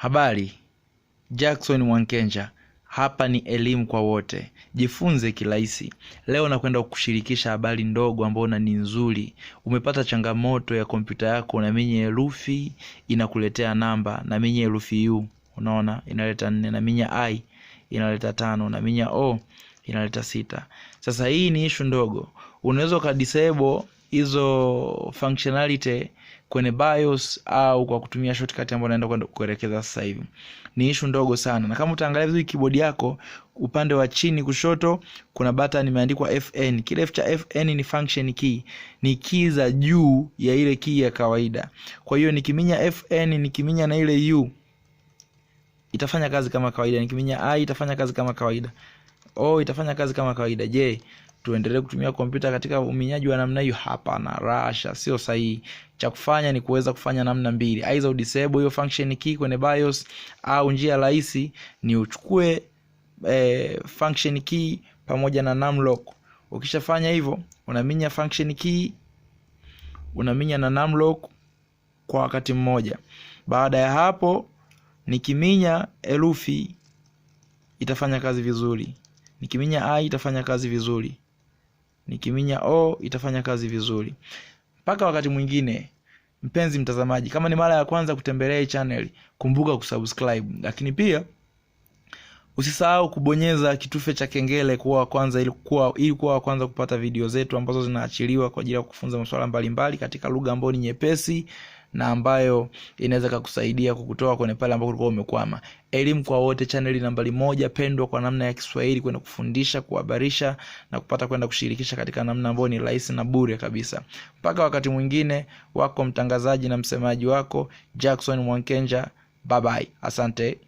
Habari, Jackson Mwankenja. Hapa ni elimu kwa wote. Jifunze kirahisi. Leo nakwenda kukushirikisha habari ndogo ambayo ni nzuri. Umepata changamoto ya kompyuta yako, unaminya herufi inakuletea namba, na minya herufi U, unaona inaleta 4, na minya I inaleta 5, na minya O inaleta 6. Sasa hii ni issue ndogo. Unaweza kadisable hizo functionality kwenye BIOS au kwa kutumia shortcut ambayo naenda kwenda kuelekeza sasa hivi. Ni issue ndogo sana. Na kama utaangalia vizuri keyboard yako, upande wa chini kushoto kuna button imeandikwa FN. Kile cha FN ni function key. Ni key za juu ya ile key ya kawaida. Kwa hiyo nikiminya FN, nikiminya na ile U, itafanya kazi kama kawaida. Nikiminya I itafanya kazi kama kawaida. O itafanya kazi kama kawaida. Je, tuendelee kutumia kompyuta katika uminyaji wa namna hiyo? Hapana, rasha, sio sahihi. Cha kufanya ni kuweza kufanya namna mbili. Either disable hiyo function key kwenye BIOS, au njia rahisi ni uchukue function key pamoja na numlock. Ukishafanya hivyo, unaminya function key, unaminya na numlock kwa wakati mmoja. Baada ya hapo, nikiminya herufi itafanya kazi vizuri. Nikiminya I itafanya kazi vizuri. Nikiminya O itafanya kazi vizuri. Mpaka wakati mwingine, mpenzi mtazamaji, kama ni mara ya kwanza kutembelea hii channel, kumbuka kusubscribe. Lakini pia usisahau kubonyeza kitufe cha kengele kuwa kwanza, ili kuwa kwanza kupata video zetu ambazo zinaachiliwa kwa ajili ya kufunza masuala mbalimbali katika lugha ambayo ni nyepesi na ambayo inaweza kukusaidia kukutoa kwenye pale ambapo ulikuwa umekwama. Elimu kwa wote, channel nambari 1 pendwa kwa namna ya Kiswahili, kwenda kufundisha, kuhabarisha na kupata kwenda kushirikisha katika namna ambayo ni rahisi na bure kabisa. Mpaka wakati mwingine, wako mtangazaji na msemaji wako Jackson Mwankenja. Bye bye. Asante.